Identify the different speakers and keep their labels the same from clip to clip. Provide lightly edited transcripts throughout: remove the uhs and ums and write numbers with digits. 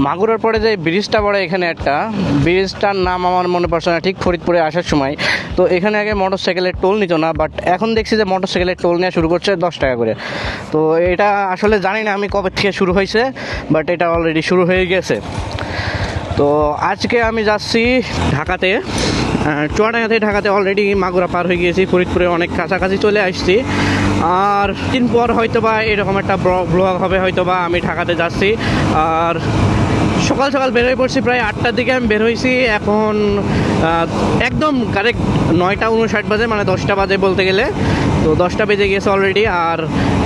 Speaker 1: মাগুরার পরে যে ব্রিজটা পড়ে এখানে একটা ব্রিজটার নাম আমার মনে পড়ছে না ঠিক, ফরিদপুরে আসার সময়। তো এখানে আগে মোটরসাইকেলের টোল নিত না, বাট এখন দেখছি যে মোটরসাইকেলের টোল নেওয়া শুরু করছে 10 টাকা করে। তো এটা আসলে জানি না আমি কবে থেকে শুরু হয়েছে, বাট এটা অলরেডি শুরু হয়ে গেছে। তো আজকে আমি যাচ্ছি ঢাকাতে, চুয়াডাঙ্গা থেকে ঢাকাতে অলরেডি মাগুরা পার হয়ে গিয়েছি, ফরিদপুরে অনেক কাছাকাছি চলে আসছি। আর দিন পর হয়তো বা এরকম একটা ব্লগ হবে, হয়তো বা আমি ঢাকাতে যাচ্ছি। আর সকাল সকাল বের হয়ে পড়ছি, প্রায় 8টার দিকে আমি বের হয়েছি। এখন একদম কারেক্ট 9টা 59 বাজে, মানে 10টা বাজে বলতে গেলে। তো 10টা বেজে গিয়েছে অলরেডি, আর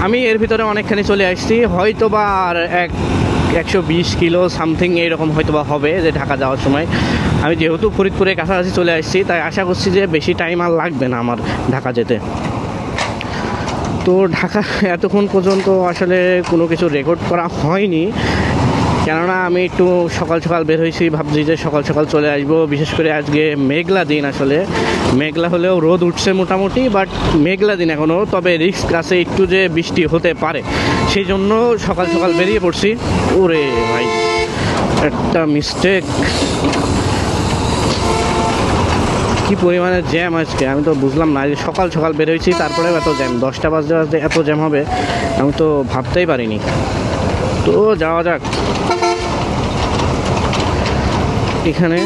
Speaker 1: আমি এর ভিতরে অনেকখানি চলে আসছি। হয়তো বা আর 120 কিলো সামথিং এইরকম হয়তো বা হবে যে ঢাকা যাওয়ার সময়। আমি যেহেতু ফরিদপুরে কাছাকাছি চলে আসছি, তাই আশা করছি যে বেশি টাইম আর লাগবে না আমার ঢাকা যেতে। তো ঢাকা এতক্ষণ পর্যন্ত আসলে কোনো কিছু রেকর্ড করা হয়নি, কেননা আমি একটু সকাল সকাল বের হয়েছি, ভাবছি যে সকাল সকাল চলে আসবো। বিশেষ করে আজকে মেঘলা দিন, আসলে মেঘলা হলেও রোদ উঠছে মোটামুটি, বাট মেঘলা দিন এখনও, তবে রিস্ক আছে একটু যে বৃষ্টি হতে পারে, সেই জন্য সকাল সকাল বেরিয়ে পড়ছি। ওরে ভাই, একটা মিস্টেক! কি পরিমাণে জ্যাম আজকে আমি তো বুঝলাম না। সকাল সকাল বের হয়েছি, তারপরেও এত জ্যাম, 10টা বাজতে বাজতে এত জ্যাম হবে আমি তো ভাবতেই পারিনি। তো যাওয়া যাক। এখানে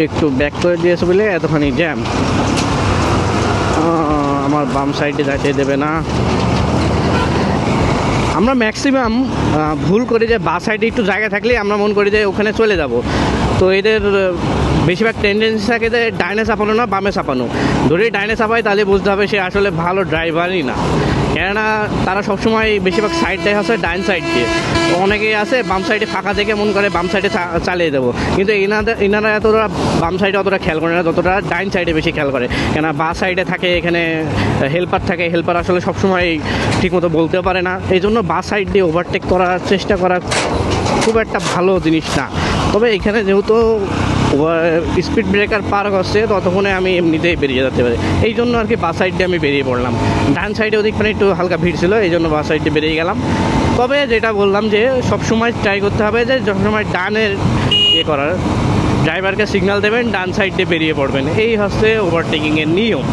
Speaker 1: একটু ব্যাক করে দিয়েছে বলে এতখানি জ্যাম। আমার বাম সাইডে যাইতে দেবে না। আমরা ম্যাক্সিমাম ভুল করি যে বাঁ সাইডে একটু জায়গা থাকলে আমরা মনে করি যে ওখানে চলে যাব। তো এদের বেশিরভাগ টেন্ডেন্সি থাকে যে ডাইনে চাপানো না বামে চাপানো। ধরে ডাইনে চাপায় তাহলে বুঝতে হবে সে আসলে ভালো ড্রাইভারই না, কেননা তারা সবসময় বেশিরভাগ সাইড দেয় হচ্ছে ডাইন সাইড দিয়ে। অনেকেই আছে বাম সাইডে ফাঁকা থেকে মন করে বাম সাইডে চালিয়ে দেবো, কিন্তু এনারা এতটা বাম সাইডে অতটা খেয়াল করে না যতটা ডাইন সাইডে বেশি খেয়াল করে। কেন বাঁ সাইডে থাকে এখানে হেল্পার থাকে, হেল্পার আসলে সবসময় ঠিকমতো বলতেও পারে না, এই জন্য বাঁ সাইড দিয়ে ওভারটেক করার চেষ্টা করা খুব একটা ভালো জিনিস না। তবে এখানে যেহেতু স্পিড ব্রেকার পার হচ্ছে, ততক্ষণে আমি এমনিতেই বেরিয়ে যেতে পারি, এই জন্য আর কি বাঁ সাইড দিয়ে আমি বেরিয়ে পড়লাম। ডান সাইডে ওদিক মানে একটু হালকা ভিড় ছিল, এই জন্য বাঁ সাইড দিয়ে বেরিয়ে গেলাম। তবে যেটা বললাম যে সবসময় ট্রাই করতে হবে যে সবসময় ডানের করার, ড্রাইভারকে সিগন্যাল দেবেন, ডান সাইড দিয়ে বেরিয়ে পড়বেন, এই হচ্ছে ওভারটেকিংয়ের নিয়ম।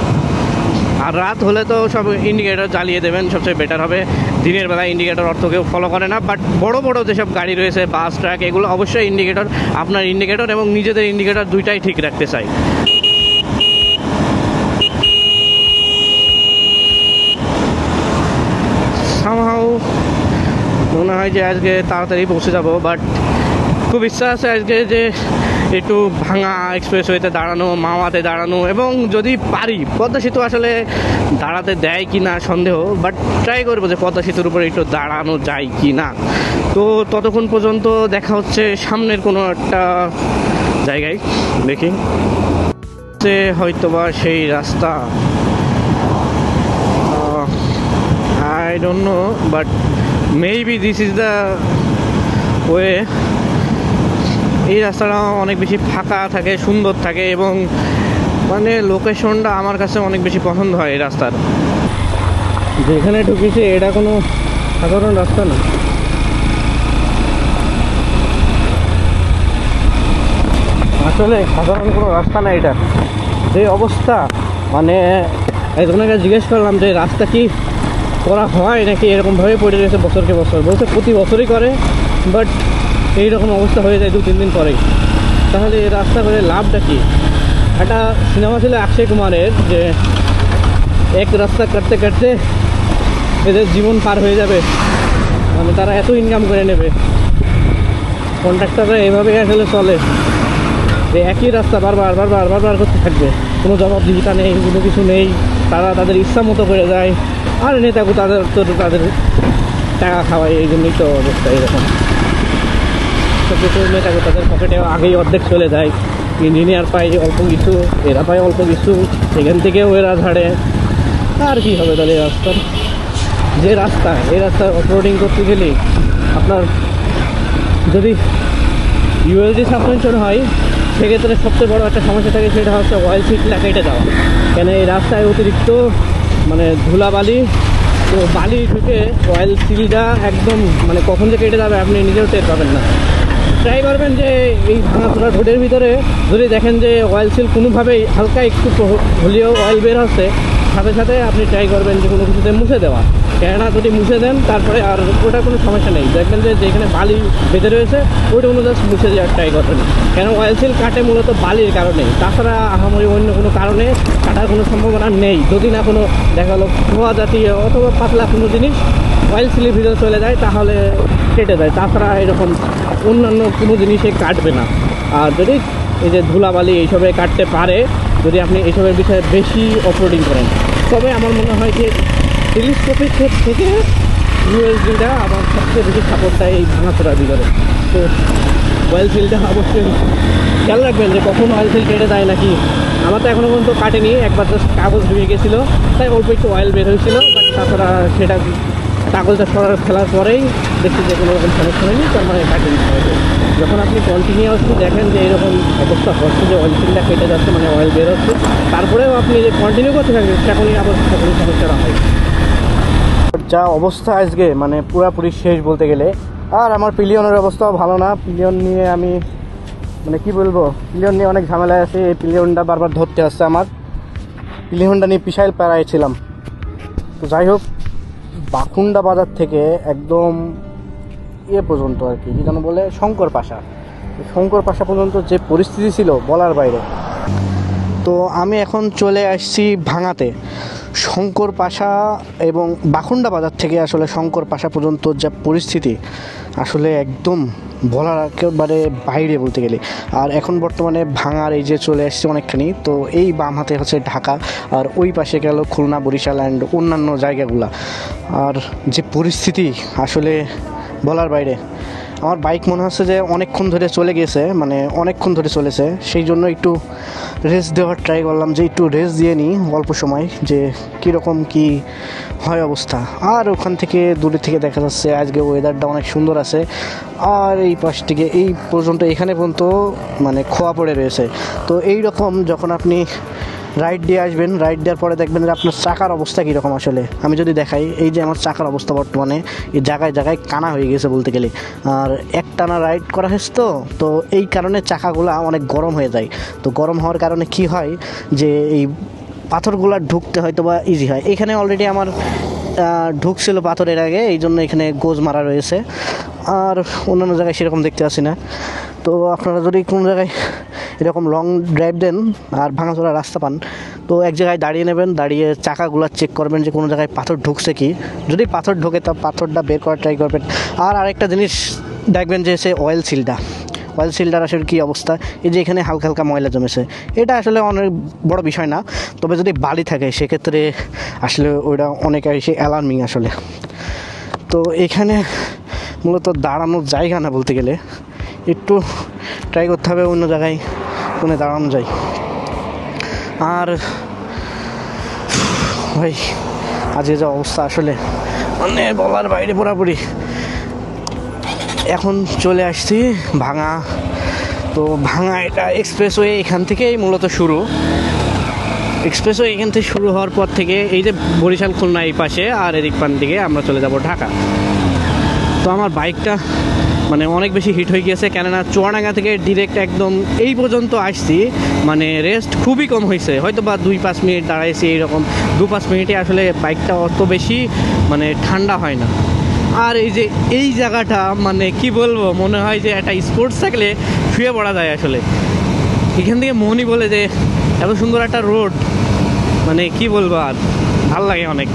Speaker 1: আর রাত হলে তো সব ইন্ডিকেটর জ্বালিয়ে দেবেন, সবচেয়ে বেটার হবে। দিনের বেলা ইন্ডিকেটর অর্থ কেউ ফলো করে না, বাট বড় বড় যেসব গাড়ি রয়েছে, বাস ট্রাক, এগুলো অবশ্যই ইন্ডিকেটর, আপনার ইন্ডিকেটর এবং নিজেদের ইন্ডিকেটর দুইটাই ঠিক রাখতে চাই। সামহাউ মনে হয় যে আজকে তাড়াতাড়ি পৌঁছে যাব, বাট খুব ইচ্ছা আছে আজকে যে একটু ভাঙা এক্সপ্রেসওয়েতে দাঁড়ানো, মাওয়াতে দাঁড়ানো, এবং যদি পারি পদ্মা সেতু আসলে দাঁড়াতে দেয় কি না সন্দেহ, বাট ট্রাই করবো যে পদ্মা সেতুর উপরে একটু দাঁড়ানো যায় কি না। তো ততক্ষণ পর্যন্ত দেখা হচ্ছে সামনের কোনো একটা জায়গায়, দেখি হয়তোবা সেই রাস্তা, I don't know, but maybe this is the way. এই রাস্তাটা অনেক বেশি ফাঁকা থাকে, সুন্দর থাকে, এবং মানে লোকেশনটা আমার কাছে অনেক বেশি পছন্দ হয় এই রাস্তার। যেখানে ঢুকেছি এটা কোনো সাধারণ রাস্তা না, আসলে সাধারণ কোনো রাস্তা না এটা। যে অবস্থা, মানে একজনকে জিজ্ঞেস করলাম যে রাস্তা কি করা হয় নাকি এরকমভাবে পড়ে রয়েছে বছরকে বছর, বলছে প্রতি বছরই করে, বাট এইরকম অবস্থা হয়ে যায় 2-3 দিন পরেই। তাহলে এই রাস্তা করে লাভটা কি? একটা সিনেমা ছিল অক্ষয় কুমারের যে এক রাস্তা কাটতে কাটতে এদের জীবন পার হয়ে যাবে, মানে তারা এত ইনকাম করে নেবে। কন্ট্রাক্টররা এভাবে আসলে চলে যে একই রাস্তা বারবার বারবার বারবার করতে থাকবে, কোনো জবাবদিহিতা নেই, কোনো কিছু নেই, তারা তাদের ইচ্ছা মতো করে যায়। আর নেতাকে তাদের টাকা খাওয়ায়, এই জন্যই তো অবস্থা এরকম। নেতাকে তাদের পকেটে আগেই অর্ধেক চলে যায়, ইঞ্জিনিয়ার পায় অল্প কিছু, এরা পায় অল্প কিছু, সেখান থেকেও এরা ঝাড়ে। আর কি হবে তাহলে রাস্তার যে রাস্তা, এই রাস্তা অফরোডিং করতে গেলে আপনার যদি ইউএলডি সাসপেনশন হয়, সেক্ষেত্রে সবচেয়ে বড় একটা সমস্যা থাকে, সেটা হচ্ছে অয়েল সিলটা কেটে দেওয়া। কেন এই রাস্তায় অতিরিক্ত মানে ধুলাবালি, তো বালি ঢুকে অয়েল সিলটা একদম মানে কখন যে কেটে যাবে আপনি নিজেও টের পাবেন না। ট্রাই করবেন যে এই ভাঙাচোরা রোডের ভিতরে যদি দেখেন যে অয়েল সিল কোনোভাবেই হালকা একটু হলেও অয়েল বের হচ্ছে, সাথে সাথে আপনি ট্রাই করবেন যে কোনো কিছুতে মুছে দেওয়া। কেননা যদি মুছে দেন তারপরে আর ওটা কোনো সমস্যা নেই, দেখবেন যে যেখানে বালি বেঁধে রয়েছে ওইটা কোনো জাস্ট মুছে দেওয়ার ট্রাই করবেন। কেন অয়েল সিল কাটে মূলত বালির কারণে, তাছাড়া আহামরি অন্য কোনো কারণে কাটার কোনো সম্ভাবনা নেই। যদি না কোনো দেখা গেলো ধোয়া জাতীয় অথবা পাতলা কোনো জিনিস অয়েল সিলের ভিতরে চলে যায় তাহলে কেটে যায়, তাছাড়া এরকম অন্যান্য কোনো জিনিসে কাটবে না। আর যদি এই যে ধুলাবালি এইসবে কাটতে পারে যদি আপনি এইসবের বিষয়ে বেশি অপলোডিং করেন, তবে আমার মনে হয় যে টেলিস্কোপিক থেকে ইউএসডিটা আমার সবচেয়ে বেশি সাপোর্ট দেয় এই ভাঙাচোরার ভিতরে। তো অয়েল সিলটা অবশ্যই খেয়াল রাখবেন যে কখন অয়েল সিল কেটে দেয় নাকি। আমার তো এখনও পর্যন্ত কাটেনি, একবার জাস্ট কাগজ ধুয়ে গেছিলো তাই অল্প একটু অয়েল বের হয়েছিল, বাট তাছাড়া সেটা কাগজটা ফেলার পরেই দেখছি যে কোনো রকম সমস্যা হয়নি, তার মানে কাটে দিতে হবে। যখন আপনি কন্টিনিউয়াসলি দেখেন যে এরকম অবস্থা হচ্ছে যে অয়েল সিলটা কেটে যাচ্ছে মানে অয়েল বের হচ্ছে, তারপরেও আপনি যে কন্টিনিউ করতে থাকবেন তখনই আবার কোনো সমস্যাটা হয়। যা অবস্থা আজকে মানে পুরাপুরি শেষ বলতে গেলে। আর আমার পিলিয়নের অবস্থাও ভালো না, পিলিয়ন নিয়ে আমি মানে কি বলবো, পিলিয়ন নিয়ে অনেক ঝামেলায় আছে। এই পিলিয়নটা বারবার ধরতে আসছে, আমার পিলিয়নটা নিয়ে পিছাইল প্যারায় ছিলাম। তো যাই হোক, বাখুন্ডা বাজার থেকে একদম পর্যন্ত আর কি যেন বলে শঙ্কর পাশা পর্যন্ত যে পরিস্থিতি ছিল বলার বাইরে। তো আমি এখন চলে আসছি ভাঙাতে। শঙ্কর পাশা এবং বাখুন্ডা বাজার থেকে আসলে শঙ্কর পাশা পর্যন্ত যা পরিস্থিতি আসলে একদম বলার একেবারে বাইরে বলতে গেলে। আর এখন বর্তমানে ভাঙার এই যে চলে আসছে অনেকখানি, তো এই বাম হাতে হচ্ছে ঢাকা আর ওই পাশে গেল খুলনা, বরিশাল অ্যান্ড অন্যান্য জায়গাগুলা। আর যে পরিস্থিতি আসলে বলার বাইরে। আমার বাইক মনে হচ্ছে যে অনেকক্ষণ ধরে চলে গেছে, মানে অনেকক্ষণ ধরে চলেছে, সেই জন্য একটু রেস্ট দেওয়ার ট্রাই করলাম যে একটু রেস্ট দিয়ে নিই অল্প সময়, যে কীরকম কি হয় অবস্থা। আর ওখান থেকে দূরে থেকে দেখা যাচ্ছে আজকে ওয়েদারটা অনেক সুন্দর আছে। আর এই পাশ থেকে এই পর্যন্ত এখানে পর্যন্ত মানে খোয়া পড়ে রয়েছে। তো এই রকম যখন আপনি রাইড দিয়ে আসবেন, রাইড দেওয়ার পরে দেখবেন যে আপনার চাকার অবস্থা কীরকম। আসলে আমি যদি দেখাই, এই যে আমার চাকার অবস্থা বর্তমানে এই জায়গায় জায়গায় কানা হয়ে গেছে বলতে গেলে। আর একটানা রাইড করা হয়েছে তো এই কারণে চাকাগুলো অনেক গরম হয়ে যায়। তো গরম হওয়ার কারণে কি হয় যে এই পাথরগুলো ঢুকতে হয়তো বা ইজি হয়। এখানে অলরেডি আমার ঢুকছিল পাথরের আগে, এই জন্য এখানে গোজ মারা রয়েছে। আর অন্যান্য জায়গায় সেরকম দেখতে আসি না। তো আপনারা যদি কোনো জায়গায় এরকম লং ড্রাইভ দেন আর ভাঙাচোরা রাস্তা পান, তো এক জায়গায় দাঁড়িয়ে নেবেন, দাঁড়িয়ে চাকাগুলো চেক করবেন যে কোনো জায়গায় পাথর ঢুকছে কি। যদি পাথর ঢোকে তা পাথরটা বের করার ট্রাই করবেন। আর আরেকটা জিনিস দেখবেন যে সে অয়েল সিলটার আসলে কী অবস্থা। এই যে এখানে হালকা হালকা ময়লা জমেছে, এটা আসলে অনেক বড় বিষয় না, তবে যদি বালি থাকে সেক্ষেত্রে আসলে ওইটা অনেক এসে অ্যালার্মিং আসলে। তো এখানে মূলত দাঁড়ানোর জায়গা না বলতে গেলে, একটু ট্রাই করতে হবে অন্য জায়গায় কোনে দাঁড়ানো যায়। আর ভাই আজকে যা অবস্থা আসলে মানে বলার বাইরে পুরাপুরি। এখন চলে আসছি ভাঙা। তো ভাঙা এটা এক্সপ্রেসওয়ে এখান থেকেই মূলত শুরু। এক্সপ্রেসওয়ে এখান থেকে শুরু হওয়ার পর থেকে এই যে বরিশাল, খুলনা এই পাশে, আর এদিক পান দিকে আমরা চলে যাব ঢাকা। তো আমার বাইকটা মানে অনেক বেশি হিট হয়ে গিয়েছে, কেননা চুয়াডাঙ্গা থেকে ডিরেক্ট একদম এই পর্যন্ত আসছি, মানে রেস্ট খুবই কম হয়েছে, হয়তো বা 2-5 মিনিট দাঁড়াইছি এইরকম। 2-5 মিনিটে আসলে বাইকটা অত বেশি মানে ঠান্ডা হয় না। আর এই যে এই জায়গাটা মানে কি বলবো, মনে হয় যে একটা স্পোর্টস সাইকেলে শুয়ে পড়া যায় আসলে। এখান থেকে মনই বলে যে এত সুন্দর একটা রোড, মানে কি বলবো, আর ভাল লাগে অনেক।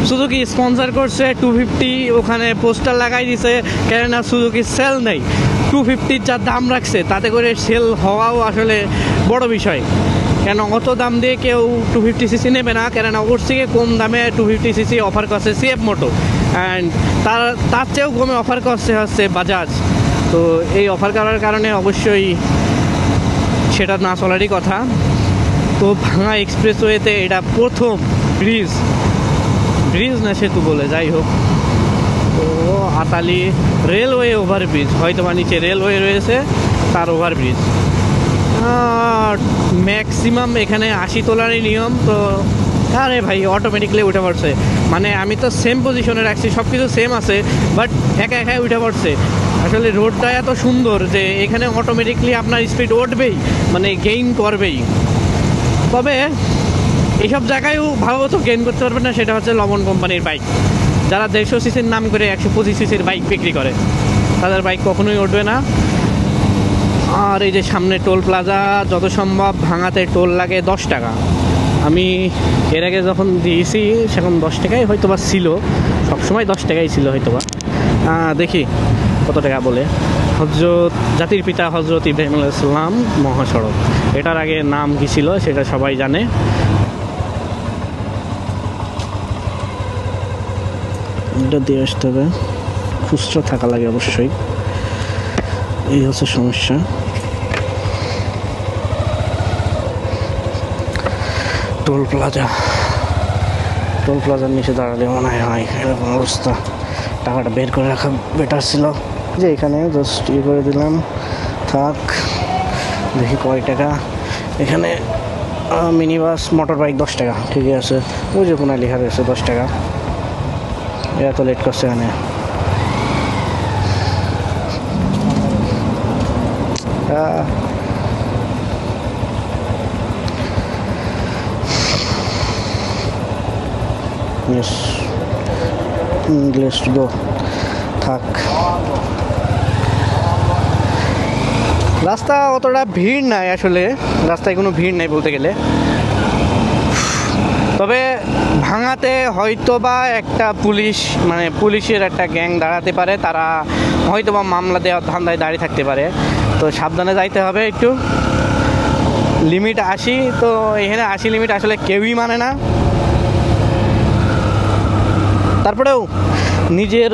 Speaker 1: সুজুকি স্পন্সর করছে 250, ওখানে পোস্টার লাগাই দিছে, কেননা সুজুকি সেল নেই। 250 যা দাম রাখছে তাতে করে সেল হওয়াও আসলে বড় বিষয়, কেন অত দাম দিয়ে কেউ 250cc নেবে না, কেননা ওর থেকে কম দামে 250cc অফার করছে সিএফ মোটো, অ্যান্ড তার চেয়েও কমে অফার করছে হচ্ছে বাজাজ। তো এই অফার করার কারণে অবশ্যই সেটা না চলারই কথা। তো ভাঙা এক্সপ্রেসওয়েতে এটা প্রথম ব্রিজ না সেতু বলে, যাই হোক। তো আতালি রেলওয়ে ওভারব্রিজ, হয়তো বা নিচে রেলওয়ে রয়েছে তার ওভারব্রিজ। ম্যাক্সিমাম এখানে 80 তোলারই নিয়ম। তো আরে ভাই অটোমেটিকলি উঠে পড়ছে, মানে আমি তো সেম পজিশনে রাখছি, সব কিছু সেম আছে, বাট একা উঠে পড়ছে।
Speaker 2: আসলে রোডটা এত সুন্দর যে এখানে অটোমেটিকলি আপনার স্পিড উঠবেই, মানে গেইন করবেই। তবে এইসব জায়গায়ও ভালো মতো গেইন করতে পারবেন না, সেটা হচ্ছে লবণ কোম্পানির বাইক। যারা 150 সিসির নাম করে 125 সিসির বাইক বিক্রি করে, তাদের বাইক কখনোই উঠবে না। আর এই যে সামনে টোল প্লাজা, যত সম্ভব ভাঙাতে টোল লাগে 10 টাকা। আমি এর আগে যখন দিয়েছি সেখন 10 টাকাই হয়তো বা ছিল, সবসময় 10 টাকাই ছিল হয়তো বা। দেখি কত টাকা বলে। হজরত জাতির পিতা হজরত ইব্রাহিম আলাইহিস সালাম মহাসড়ক, এটার আগে নাম কী ছিল সেটা সবাই জানে। এটা দিয়ে আসতে হবে, খুচরো থাকা লাগে অবশ্যই, এই হচ্ছে সমস্যা। টোল প্লাজার নিচে দাঁড়ালে মনে হয় এরকম অবস্থা। টাকাটা বের করে রাখা বেটার ছিল। যে এখানে জাস্ট ইয়ে করে দিলাম, থাক। দেখি কয় টাকা এখানে। মিনি বাস মোটর বাইক 10 টাকা, ঠিকই আছে। ওই যে কোনো লেখা রয়েছে 10 টাকা। এরা তো লেট করছে এখানে। Yes, let's go. থাক। রাস্তা অতটা ভিড় নাই আসলে, রাস্তায় কোনো ভিড় নাই বলতে গেলে। তবে ভাঙাতে হয়তো বা একটা পুলিশের একটা গ্যাং দাঁড়াতে পারে, তারা হয়তো বা মামলা দেওয়ার ধান্দায় দাঁড়িয়ে থাকতে পারে। তো সাবধানে যাইতে হবে একটু। লিমিট 80, তো এখানে 80 লিমিট আসলে কেউই মানে না। তারপরেও নিজের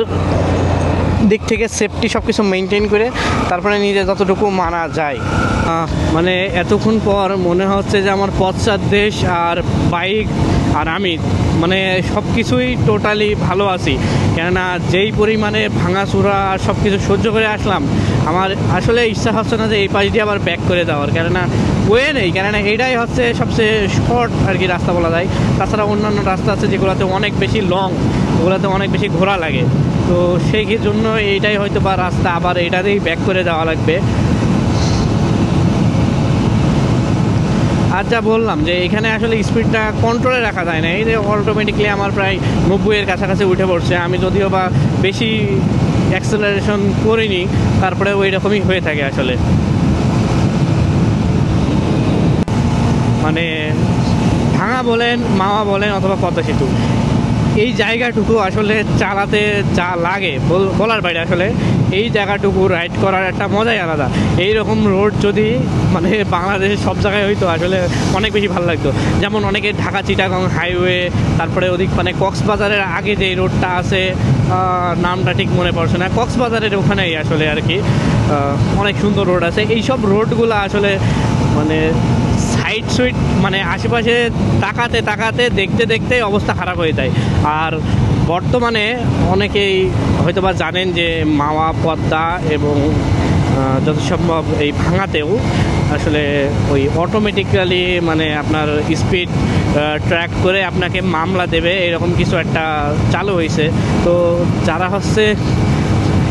Speaker 2: দিক থেকে সেফটি সব কিছু মেনটেন করে তারপরে নিজে যতটুকু মানা যায়। মানে এতক্ষণ পর মনে হচ্ছে যে আমার পশ্চাৎ দেশ আর বাইক আর আমি মানে সব কিছুই টোটালি ভালো আছি। কেননা যেই পরিমাণে ভাঙাচুরা আর সব কিছু সহ্য করে আসলাম, আমার আসলে ইচ্ছা হচ্ছে না যে এই পাশ দিয়ে আবার ব্যাক করে যাওয়ার, কেননা ওয়ে নেই। কেননা এইটাই হচ্ছে সবচেয়ে শর্ট আর কি রাস্তা বলা যায়। তাছাড়া অন্যান্য রাস্তা আছে যেগুলোতে অনেক বেশি লং, ওগুলোতে অনেক বেশি ঘোরা লাগে। তো সেই জন্য এইটাই হয়তো বা রাস্তা, আবার এইটাতেই ব্যাক করে যাওয়া লাগবে। আর যা বললাম যে এখানে আসলে স্পিডটা কন্ট্রোলে রাখা যায় না। এই যে অটোমেটিকলি আমার প্রায় 90-এর কাছাকাছি উঠে পড়ছে। আমি যদিও বা বেশি অ্যাক্সেলারেশন করিনি, তারপরে ওই রকমই হয়ে থাকে আসলে। মানে ভাঙা বলেন, মাওয়া বলেন অথবা পদ্মা সেতু, এই জায়গাটুকু আসলে চালাতে যা লাগে বলার বাইরে। আসলে এই জায়গাটুকু রাইড করার একটা মজাই আলাদা। এই রকম রোড যদি মানে বাংলাদেশের সব জায়গায় হইতো আসলে অনেক বেশি ভালো লাগতো। যেমন অনেকে ঢাকা চিটাগং হাইওয়ে, তারপরে ওদিক মানে কক্সবাজারের আগে যে রোডটা আছে, নামটা ঠিক মনে পড়ছে না, কক্সবাজারের ওখানেই আসলে আর কি অনেক সুন্দর রোড আছে। এইসব রোডগুলো আসলে মানে সাইড সুইট মানে আশেপাশে তাকাতে তাকাতে দেখতে দেখতে অবস্থা খারাপ হয়ে যায়। আর বর্তমানে অনেকেই হয়তোবা জানেন যে মাওয়া, পদ্মা এবং যত সম্ভব এই ভাঙাতেও আসলে ওই অটোমেটিক্যালি মানে আপনার স্পিড ট্র্যাক করে আপনাকে মামলা দেবে, এরকম কিছু একটা চালু হয়েছে। তো যারা হচ্ছে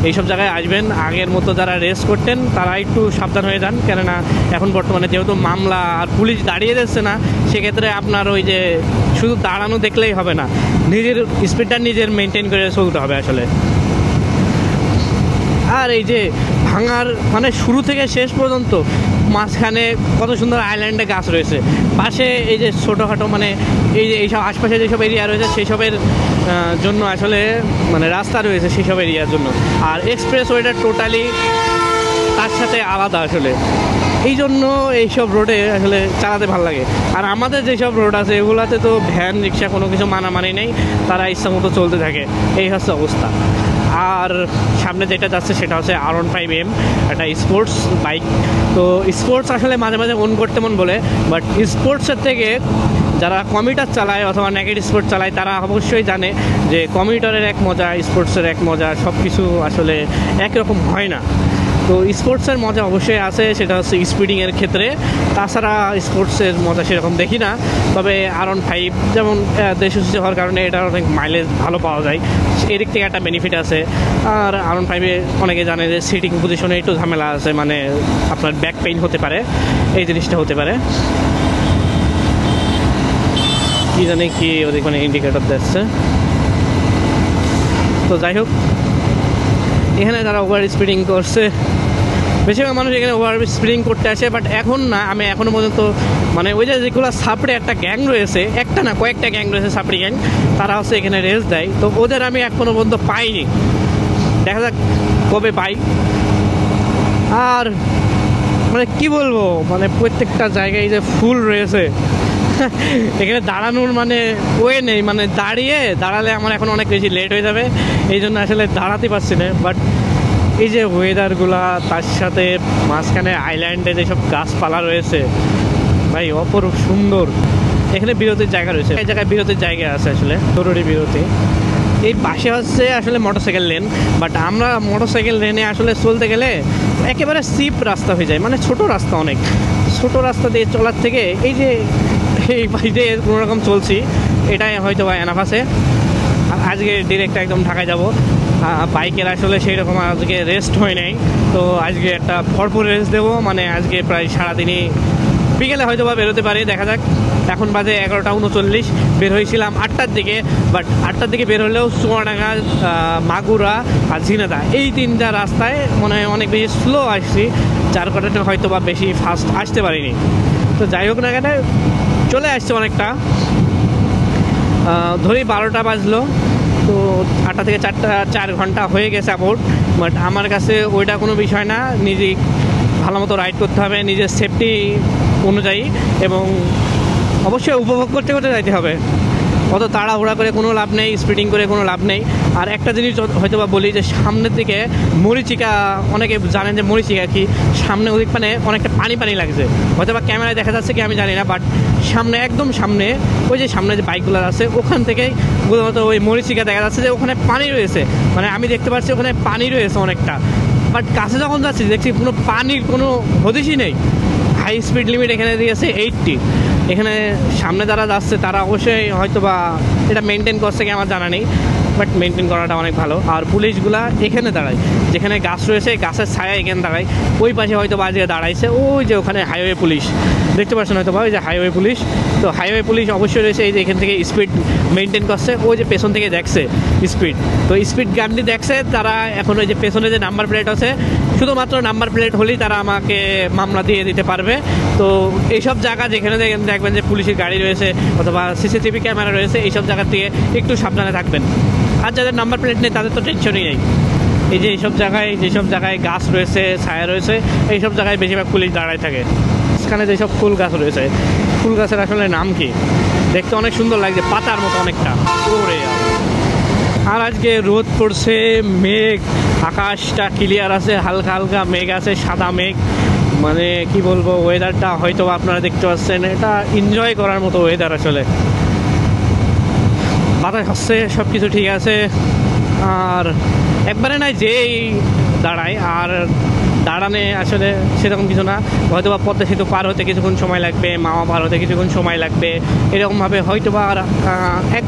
Speaker 2: এইসব জায়গায় আসবেন, আগের মতো যারা রেস করতেন তারা একটু সাবধান হয়ে যান। কেননা এখন বর্তমানে যেহেতু মামলা আর পুলিশ দাঁড়িয়ে যাচ্ছে না, সেক্ষেত্রে আপনার ওই যে শুধু দাঁড়ানো দেখলেই হবে না, নিজের স্পিডটা নিজের মেনটেন করে চলতে হবে আসলে। আর এই যে ভাঙার মানে শুরু থেকে শেষ পর্যন্ত মাঝখানে কত সুন্দর আইল্যান্ডে গাছ রয়েছে, পাশে এই যে ছোটোখাটো মানে এই যে এইসব আশপাশে যেসব এরিয়া রয়েছে সেসবের জন্য আসলে মানে রাস্তা রয়েছে সেসব এরিয়ার জন্য। আর এক্সপ্রেস ওয়েটা টোটালি তার সাথে আলাদা আসলে। এই জন্য এইসব রোডে আসলে চালাতে ভালো লাগে। আর আমাদের যেসব রোড আছে এগুলোতে তো ভ্যান রিক্সা কোনো কিছু মানামানি নেই, তারা ইচ্ছা মতো চলতে থাকে, এই হচ্ছে অবস্থা। আর সামনে যেটা যাচ্ছে সেটা হচ্ছে R15M, একটা স্পোর্টস বাইক। তো স্পোর্টস আসলে মাঝে মাঝে মন করতে মন বলে, বাট স্পোর্টসের থেকে যারা কমিউটার চালায় অথবা নেকেড স্পোর্টস চালায় তারা অবশ্যই জানে যে কমিউটারের এক মজা, স্পোর্টসের এক মজা, সব কিছু আসলে একরকম হয় না। তো স্পোর্টসের মজা অবশ্যই আছে, সেটা হচ্ছে স্পিডিংয়ের ক্ষেত্রে। তাছাড়া স্পোর্টসের মজা সেরকম দেখি না। তবে R15 যেমন 63 হওয়ার কারণে এটা অনেক মাইলেজ ভালো পাওয়া যায়, এদিক থেকে একটা বেনিফিট আছে। আর R15-এ অনেকে জানে যে সিটিং পজিশনে একটু ঝামেলা আছে, মানে আপনার ব্যাক পেইন হতে পারে, এই জিনিসটা হতে পারে। কি জানি কি ওদিক মানে ইন্ডিকেটর দিচ্ছে। তো যাই হোক, এখানে যারা ওভার স্পিডিং করছে, বেশিরভাগ মানুষ এখানে ওভার স্পিডিং করতে আসে, বাট এখন না, আমি এখনও পর্যন্ত মানে ওই যে যেগুলো সাপড়ে একটা গ্যাং রয়েছে, একটা না কয়েকটা গ্যাং রয়েছে সাপড়ি গ্যাং, তারা হচ্ছে এখানে রেস দেয়। তো ওদের আমি এখনও পর্যন্ত পাইনি, দেখা যাক কবে পাই। আর মানে কি বলবো, মানে প্রত্যেকটা জায়গায় যে ফুল রয়েছে, এখানে দাঁড়ানোর মানে ওয়ে নেই, মানে দাঁড়ালে আমার এখন অনেক বেশি লেট হয়ে যাবে, এই জন্য আসলে দাঁড়াতে পারছি না। বাট এই যে ওয়েদারগুলা, তার সাথে মাঝখানে আইল্যান্ডে যেসব গাছপালা রয়েছে, ভাই অপরূপ সুন্দর। এখানে বিরতির জায়গা রয়েছে, এই জায়গায় বিরতির জায়গা আছে আসলে, জরুরি বিরতি। এই পাশে হচ্ছে আসলে মোটরসাইকেল লেন, বাট আমরা মোটরসাইকেল লেনে আসলে চলতে গেলে একেবারে সিপ রাস্তা হয়ে যায়, মানে ছোট রাস্তা, অনেক ছোট রাস্তা দিয়ে চলার থেকে এই যে এই পাশে কোনোরকম চলছি, এটাই হয়তো বা এনাফ আছে। আজকে ডিরেক্ট একদম ঢাকায় যাব। বাইকের আসলে সেই রকম আজকে রেস্ট হয় নাই, তো আজকে একটা ভরপুর রেস্ট দেবো, মানে আজকে প্রায় সারাদিনই। বিকেলে হয়তো বা বেরোতে পারি, দেখা যাক। এখন বাজে 11:39, বের হয়েছিলাম 8টার দিকে, বাট 8টার দিকে বের হলেও চুয়াডাঙ্গা, মাগুরা আর ঝিনাইদহ, এই তিনটা রাস্তায় মনে হয় অনেক বেশি স্লো আসছি, যার কারণে হয়তো বা বেশি ফাস্ট আসতে পারিনি। তো যাই হোক না কেন, চলে আসছে অনেকটা, ধরি 12টা বাজলো, তো 8টা থেকে 4টা 4 ঘন্টা হয়ে গেছে অ্যাবাউট। বাট আমার কাছে ওইটা কোনো বিষয় না, নিজে ভালো মতো রাইড করতে হবে নিজের সেফটি অনুযায়ী, এবং অবশ্যই উপভোগ করতে করতে যাইতে হবে। অত তাড়াহুড়া করে কোনো লাভ নেই, স্পিডিং করে কোনো লাভ নেই। আর একটা জিনিস হয়তো বা বলি, যে সামনের দিকে মরিচিকা, অনেকে জানেন যে মরিচিকা কি, সামনে ওদিক মানে অনেকটা পানি পানি লাগছে, হয়তো বা ক্যামেরায় দেখা যাচ্ছে কি আমি জানি না, বাট সামনে একদম সামনে ওই যে সামনে যে বাইকগুলো আছে, ওখান থেকেই প্রথমত ওই মরিচিকা দেখা যাচ্ছে যে ওখানে পানি রয়েছে, মানে আমি দেখতে পাচ্ছি ওখানে পানি রয়েছে অনেকটা। বাট কাছে যখন যাচ্ছি দেখছি কোনো পানির কোনো হদিশই নেই। হাই স্পিড লিমিট এখানে দিয়েছে 80। এখানে সামনে যারা যাচ্ছে তারা অবশ্যই হয়তো বা এটা মেনটেন করছে কি আমার জানা নেই, বাট মেনটেন করাটা অনেক ভালো। আর পুলিশগুলা এখানে দাঁড়ায়, যেখানে গাছ রয়েছে গাছের ছায়া এখানে দাঁড়ায়, ওই পাশে হয়তো বা আজকে দাঁড়াইছে, ওই যে ওখানে হাইওয়ে পুলিশ দেখতে পাচ্ছেন হয়তো বা, ওই যে হাইওয়ে পুলিশ। তো হাইওয়ে পুলিশ অবশ্যই রয়েছে, এই যে এখান থেকে স্পিড মেনটেন করছে, ওই যে পেছন থেকে দেখছে স্পিড, তো স্পিড গাড়ি দেখছে তারা। এখন ওই যে পেছনে যে নাম্বার প্লেট আছে, শুধুমাত্র নাম্বার প্লেট হলেই তারা আমাকে মামলা দিয়ে দিতে পারবে। তো এইসব জায়গা যেখানে দেখবেন যে পুলিশের গাড়ি রয়েছে অথবা সিসিটিভি ক্যামেরা রয়েছে, এইসব জায়গা থেকে একটু সাবধানে থাকবেন। আর যাদের নাম্বার প্লেট নেই তাদের তো টেনশনই নেই। এই যে এইসব জায়গায়, যেসব জায়গায় গাছ রয়েছে, ছায়া রয়েছে, এইসব জায়গায় বেশিরভাগ পুলিশ দাঁড়ায় থাকে। এখানে যেসব ফুল গাছ রয়েছে, ফুল গাছের আসলে নাম কি, দেখতে অনেক সুন্দর লাগছে, পাতার মতো অনেকটা। ওরে আর আজকে রোদ পড়ছে, মেঘ, আকাশটা ক্লিয়ার আছে, হালকা হালকা মেঘ আছে, সাদা মেঘ, মানে কি বলবো, ওয়েদারটা হয়তো আপনারা দেখতে পাচ্ছেন, এটা এনজয় করার মতো ওয়েদার আসলে। বাতাস হচ্ছে, সব কিছু ঠিক আছে। আর একবারে নাই যেই দাঁড়ায়, আর দাঁড়ানে আসলে সেরকম কিছু না, হয়তো বা পদ্মা সেতু পার হতে কিছুক্ষণ সময় লাগবে, মামা পার হতে কিছুক্ষণ সময় লাগবে, এরকমভাবে হয়তো বা আর 1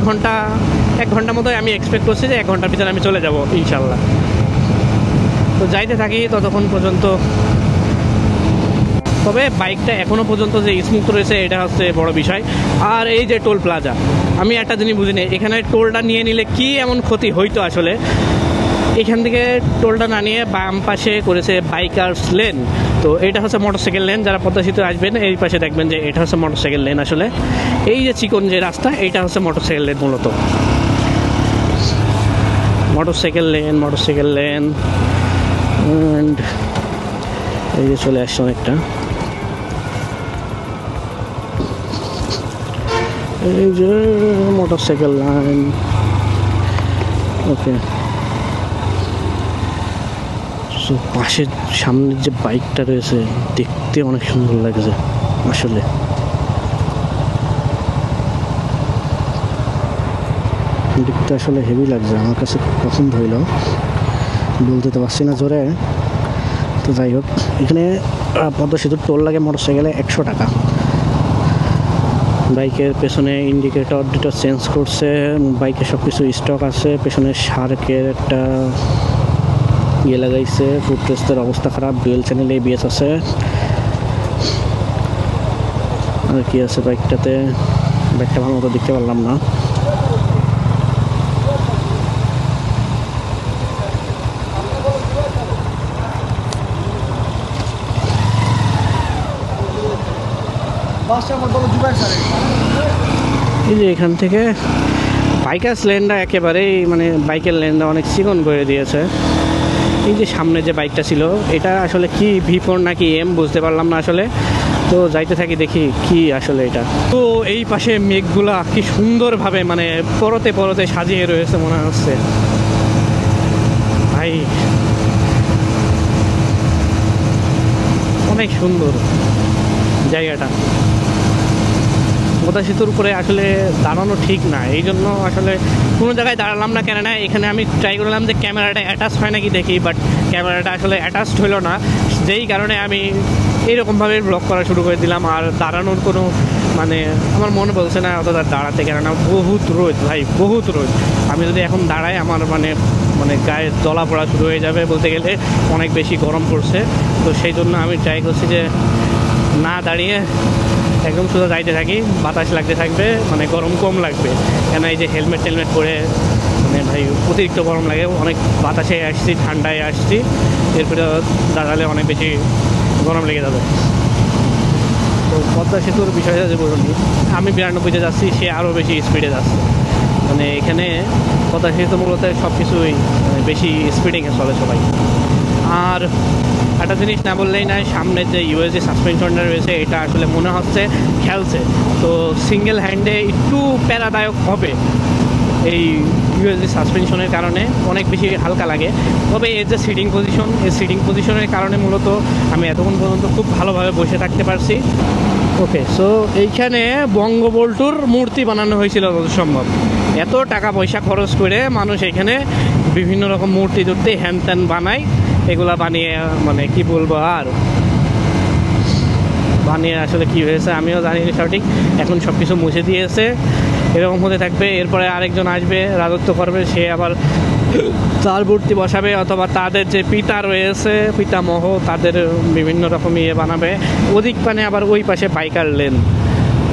Speaker 2: ঘন্টা মতোই আমি এক্সপেক্ট করছি যে 1 ঘন্টার ভিতরে আমি চলে যাব ইনশাল্লাহ। তো যাইতে থাকি ততক্ষণ পর্যন্ত। তবে বাইকটা এখনও পর্যন্ত যে স্মুথ রয়েছে এটা হচ্ছে বড় বিষয়। আর এই যে টোল প্লাজা, আমি একটা জিনিস বুঝি না, এখানে টোলটা নিয়ে নিলে কি এমন ক্ষতি হইতো আসলে। এখান থেকে টোলটা না নিয়ে বাম পাশে করেছে বাইকার্স লেন, তো এটা হচ্ছে মোটরসাইকেল লেন। যারা পদ্মা সেতু আসবেন এই পাশে দেখবেন যে এটা হচ্ছে মোটরসাইকেল লেন। আসলে এই যে চিকন যে রাস্তা, এটা হচ্ছে মোটরসাইকেল লেন মূলত, মোটরসাইকেল লেন। অ্যান্ড এই যে চলে আসছে অনেকটা, এই যে মোটরসাইকেল লাইন। ওকে, সো পাশের সামনের যে বাইকটা রয়েছে দেখতে অনেক সুন্দর লাগছে আসলে। দেখতে আসলে হেভি লাগছে, আমার কাছে পছন্দ হইল, বলতে তো পারছি না জোরে,
Speaker 1: তো যাই হোক, এখানে পদ্মা সেতুর টোল লাগে মোটরসাইকেলে 100 টাকা। বাইকের পেছনে ইন্ডিকেটর দুটো চেঞ্জ করছে, বাইকে সব কিছু স্টক আছে। পেছনে শার্কের একটা ইয়ে লাগাইছে, ফুটরেস্টের অবস্থা খারাপ, ডুয়েল চ্যানেল ABS আছে। আর কি আছে বাইকটাতে, বাইকটা ভালো মতো দেখতে পারলাম না। এই যে এখান থেকে বাইকার্স লেনটা একেবারেই মানে বাইকের লেনটা অনেক চিকন করে দিয়েছে। এই যে সামনে যে বাইকটা ছিল এটা আসলে কি V4 নাকি M বুঝতে পারলাম না আসলে। তো যাইতে থাকি দেখি কি আসলে এটা। তো এই পাশে মেঘগুলা কি সুন্দরভাবে মানে পরতে পরতে সাজিয়ে রয়েছে মনে হচ্ছে ভাই, অনেক সুন্দর জায়গাটা। পদ্মা সেতুর উপরে আসলে দাঁড়ানো ঠিক না, এই জন্য আসলে কোনো জায়গায় দাঁড়ালাম না। কেননা এখানে আমি ট্রাই করলাম যে ক্যামেরাটা অ্যাটাচ হয় নাকি দেখি, বাট ক্যামেরাটা আসলে অ্যাটাচড হলো না, যেই কারণে আমি এইরকমভাবে ব্লগ করা শুরু করে দিলাম। আর দাঁড়ানোর কোনো মানে আমার মনে বলছে না অতটা দাঁড়াতে, কেননা বহুত রোদ ভাই, বহুত রোদ। আমি যদি এখন দাঁড়াই আমার মানে মানে গায়ে জ্বলা পড়া শুরু হয়ে যাবে, বলতে গেলে অনেক বেশি গরম পড়ছে। তো সেই জন্য আমি ট্রাই করছি যে না দাঁড়িয়ে একদম সোজা যাইতে থাকি, বাতাস লাগতে থাকবে, মানে গরম কম লাগবে। কেন এই যে হেলমেট টেলমেট পরে মানে ভাই অতিরিক্ত গরম লাগে। অনেক বাতাসে আসছি, ঠান্ডায় আসছি, এরপরে দাঁড়ালে অনেক বেশি গরম লেগে যাবে। তো পদ্মা সেতুর বিষয়টা যে বলুন, আমি 92-তে যাচ্ছি, সে আরও বেশি স্পিডে যাচ্ছে। মানে এখানে পদ্মা সেতু মূলত সব কিছুই বেশি স্পিডিংয়ে চলে সবাই। আর একটা জিনিস না বললেই নয়, সামনে যে ইউএসজি সাসপেনশনটা রয়েছে এটা আসলে মনে হচ্ছে খেলছে। তো সিঙ্গেল হ্যান্ডে একটু প্যারাদায়ক হবে এই ইউএসজি সাসপেনশনের কারণে, অনেক বেশি হালকা লাগে। তবে এর যে সিটিং পজিশন, এই সিটিং পজিশনের কারণে মূলত আমি এতক্ষণ পর্যন্ত খুব ভালোভাবে বসে থাকতে পারছি। ওকে, সো এইখানে বঙ্গবন্ধুর মূর্তি বানানো হয়েছিল যত সম্ভব। এত টাকা পয়সা খরচ করে মানুষ এখানে বিভিন্ন রকম মূর্তি টুর্তি হ্যান ত্যান বানায়। এগুলা বানিয়ে মানে কি বলবো, আর বানিয়ে আসলে কি হয়েছে আমিও জানি না সঠিক। এখন সব কিছু মুছে দিয়েছে, এরকম হতে থাকবে। এরপরে আরেকজন আসবে, রাজত্ব করবে, সে আবার তার মূর্তি বসাবে, অথবা তাদের যে পিতা রয়েছে, পিতামহ, তাদের বিভিন্ন রকম ইয়ে বানাবে। ওদিক পানে আবার ওই পাশে বাইকার লেন,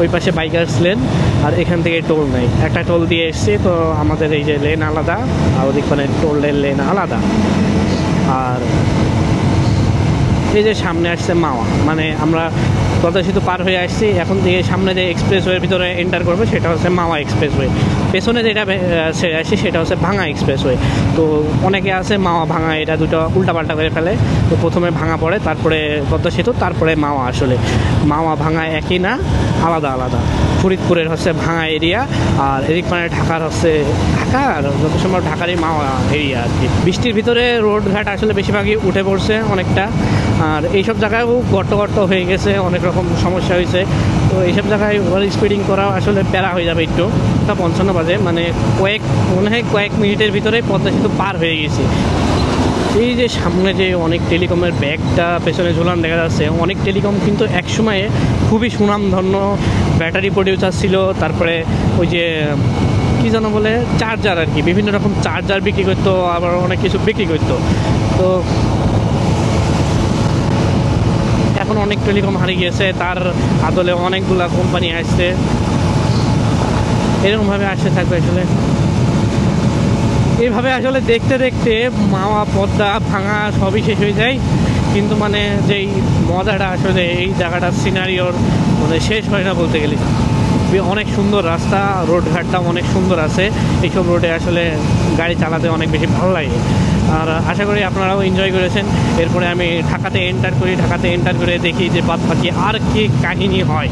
Speaker 1: ওই পাশে বাইকার্স লেন, আর এখান থেকে টোল নেই। একটা টোল দিয়ে এসছি, তো আমাদের এই যে লেন আলাদা, আর ওদিক পানে টোলের লেন আলাদা। আর এই যে সামনে আসছে মাওয়া, মানে আমরা পদ্মা সেতু পার হয়ে আসছি, এখন থেকে সামনে যে এক্সপ্রেসওয়ের ভিতরে এন্টার করবে সেটা হচ্ছে মাওয়া এক্সপ্রেসওয়ে। পেছনে যেটা ছেড়ে আসছি সেটা হচ্ছে ভাঙা এক্সপ্রেসওয়ে। তো অনেকে আছে মাওয়া ভাঙা এটা দুটো উল্টাপাল্টা করে ফেলে। তো প্রথমে ভাঙা পড়ে, তারপরে পদ্মা সেতু, তারপরে মাওয়া। আসলে মাওয়া ভাঙা একই না, আলাদা আলাদা। ফরিদপুরের হচ্ছে ভাঙা এরিয়া, আর এদিক মানে ঢাকার হচ্ছে ঢাকার যত সম্ভব ঢাকারই মাওয়া এরিয়া আর কি। বৃষ্টির ভিতরে রোডঘাট আসলে বেশিরভাগই উঠে পড়ছে অনেকটা, আর এইসব জায়গায়ও গর্ত গর্ত হয়ে গেছে, অনেক রকম সমস্যা হয়েছে। তো এইসব জায়গায় স্পিডিং করা আসলে প্যারা হয়ে যাবে একটু। 55 বাজে, মানে মনে হয় কয়েক মিনিটের ভিতরে পদ্মা সেতু পার হয়ে গেছি। এই যে সামনে যে অনেক টেলিকমের ব্যাগটা পেছনে ঝুলান দেখা যাচ্ছে, অনেক টেলিকম কিন্তু একসময়ে খুবই সুনামধন্য ব্যাটারি প্রডিউসার ছিল। তারপরে ওই যে কী যেন বলে, চার্জার আর কি, বিভিন্ন রকম চার্জার বিক্রি করতো, আবার অনেক কিছু বিক্রি করতো। তো এখন অনেক টেলিকম হারিয়ে গিয়েছে, তার আদলে অনেকগুলা কোম্পানি আসছে, এরকমভাবে আসতে থাকবে। আসলে এইভাবে আসলে দেখতে দেখতে মাওয়া পদ্মা ভাঙা সবই শেষ হয়ে যায়, কিন্তু মানে যেই মজাটা আসলে এই জায়গাটার সিনারিওর মানে শেষ হয় না বলতে গেলে। অনেক সুন্দর রাস্তা, রোডঘাটটা অনেক সুন্দর আছে, এইসব রোডে আসলে গাড়ি চালাতে অনেক বেশি ভালো লাগে। আর আশা করি আপনারাও এনজয় করেছেন। এরপরে আমি ঢাকাতে এন্টার করি, ঢাকাতে এন্টার করে দেখি যে বাদ বাকি আর কি কাহিনী হয়।